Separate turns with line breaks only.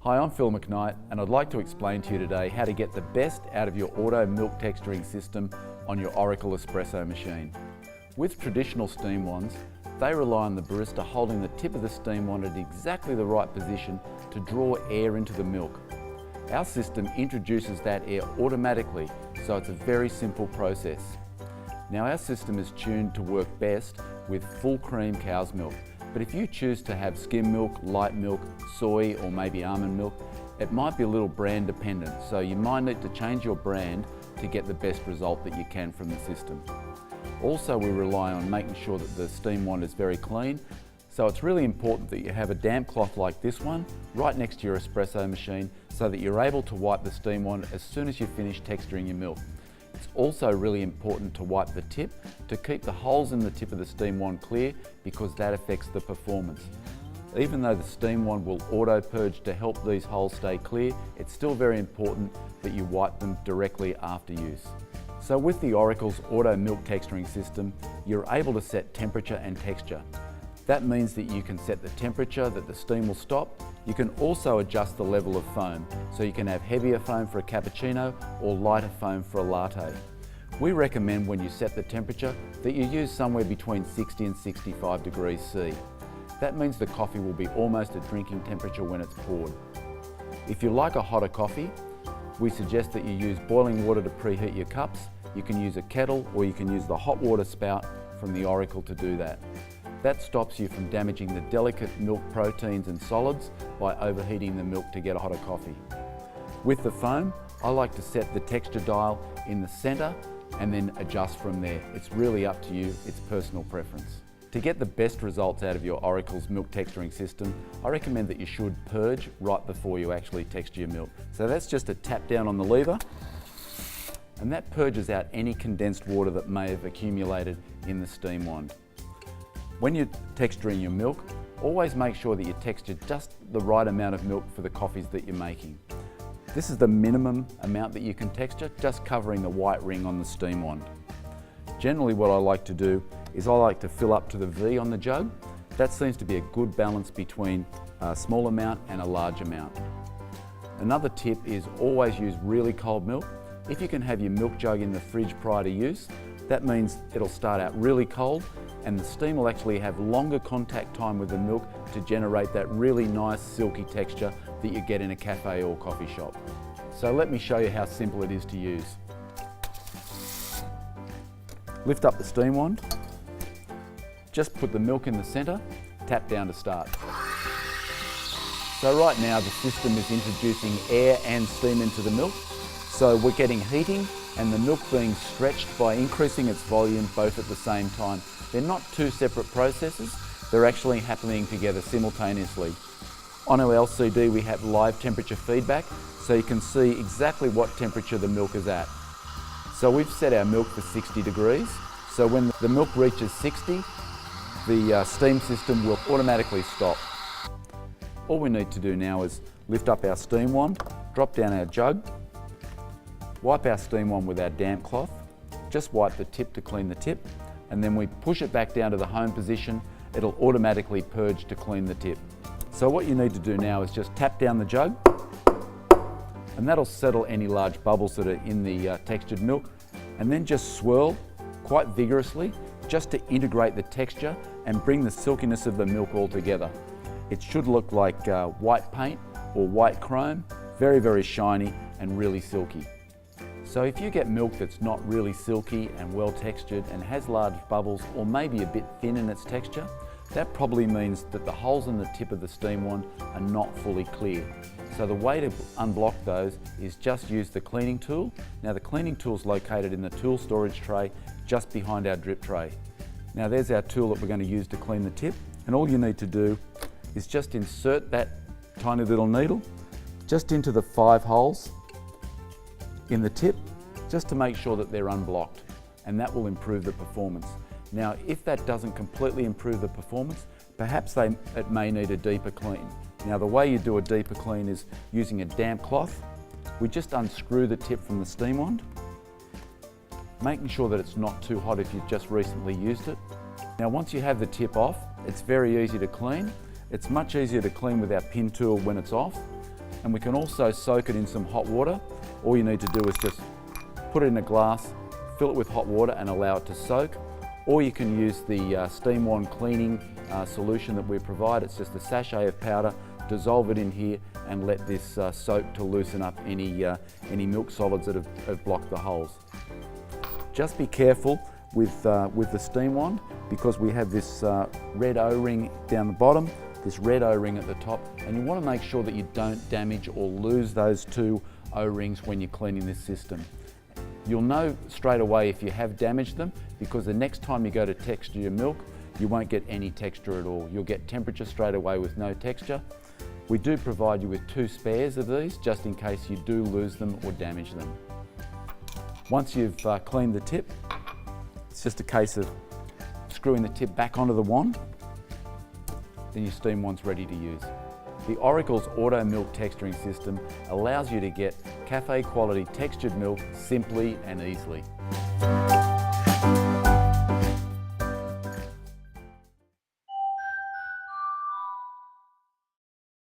Hi, I'm Phil McKnight and I'd like to explain to you today how to get the best out of your auto milk texturing system on your Oracle espresso machine. With traditional steam wands, they rely on the barista holding the tip of the steam wand at exactly the right position to draw air into the milk. Our system introduces that air automatically, so it's a very simple process. Now our system is tuned to work best with full cream cow's milk, but if you choose to have skim milk, light milk, soy or maybe almond milk, it might be a little brand dependent, so you might need to change your brand to get the best result that you can from the system. Also, we rely on making sure that the steam wand is very clean, so it's really important that you have a damp cloth like this one right next to your espresso machine so that you're able to wipe the steam wand as soon as you finish texturing your milk. It's also really important to wipe the tip to keep the holes in the tip of the steam wand clear, because that affects the performance. Even though the steam wand will auto purge to help these holes stay clear, it's still very important that you wipe them directly after use. So with the Oracle's auto milk texturing system, you're able to set temperature and texture. That means that you can set the temperature that the steam will stop. You can also adjust the level of foam, so you can have heavier foam for a cappuccino or lighter foam for a latte. We recommend when you set the temperature that you use somewhere between 60 and 65 degrees C. That means the coffee will be almost at drinking temperature when it's poured. If you like a hotter coffee, we suggest that you use boiling water to preheat your cups. You can use a kettle or you can use the hot water spout from the Oracle to do that. That stops you from damaging the delicate milk proteins and solids by overheating the milk to get a hotter coffee. With the foam, I like to set the texture dial in the centre and then adjust from there. It's really up to you, it's personal preference. To get the best results out of your Oracle's milk texturing system, I recommend that you should purge right before you actually texture your milk. So that's just a tap down on the lever, and that purges out any condensed water that may have accumulated in the steam wand. When you're texturing your milk, always make sure that you texture just the right amount of milk for the coffees that you're making. This is the minimum amount that you can texture, just covering the white ring on the steam wand. Generally what I like to do is I like to fill up to the V on the jug. That seems to be a good balance between a small amount and a large amount. Another tip is always use really cold milk. If you can have your milk jug in the fridge prior to use, that means it'll start out really cold and the steam will actually have longer contact time with the milk to generate that really nice silky texture that you get in a cafe or coffee shop. So let me show you how simple it is to use. Lift up the steam wand, just put the milk in the centre, tap down to start. So right now the system is introducing air and steam into the milk, so we're getting heating and the milk being stretched by increasing its volume both at the same time. They're not two separate processes, they're actually happening together simultaneously. On our LCD we have live temperature feedback, so you can see exactly what temperature the milk is at. So we've set our milk for 60 degrees, so when the milk reaches 60, the steam system will automatically stop. All we need to do now is lift up our steam wand, drop down our jug, wipe our steam wand with our damp cloth, just wipe the tip to clean the tip, and then we push it back down to the home position. It'll automatically purge to clean the tip. So what you need to do now is just tap down the jug, and that'll settle any large bubbles that are in the textured milk, and then just swirl quite vigorously just to integrate the texture and bring the silkiness of the milk all together. It should look like white paint or white chrome, very, very shiny and really silky. So if you get milk that's not really silky and well textured and has large bubbles or maybe a bit thin in its texture, that probably means that the holes in the tip of the steam wand are not fully clear. So the way to unblock those is just use the cleaning tool. Now the cleaning tool is located in the tool storage tray just behind our drip tray. Now there's our tool that we're going to use to clean the tip, and all you need to do is just insert that tiny little needle just into the 5 holes in the tip, just to make sure that they're unblocked, and that will improve the performance. Now if that doesn't completely improve the performance, perhaps it may need a deeper clean. Now the way you do a deeper clean is using a damp cloth. We just unscrew the tip from the steam wand, making sure that it's not too hot if you've just recently used it. Now once you have the tip off, it's very easy to clean. It's much easier to clean with our pin tool when it's off. and we can also soak it in some hot water. All you need to do is just put it in a glass, fill it with hot water and allow it to soak. Or you can use the Steam Wand cleaning solution that we provide. It's just a sachet of powder, dissolve it in here and let this soak to loosen up any milk solids that have blocked the holes. Just be careful with the Steam Wand because we have this red O-ring down the bottom, this red O-ring at the top, and you want to make sure that you don't damage or lose those two O-rings when you're cleaning this system. You'll know straight away if you have damaged them because the next time you go to texture your milk, you won't get any texture at all. You'll get temperature straight away with no texture. We do provide you with 2 spares of these just in case you do lose them or damage them. Once you've cleaned the tip, it's just a case of screwing the tip back onto the wand, then your Steam Wand's ready to use. The Oracle's Auto Milk Texturing System allows you to get cafe quality textured milk simply and easily.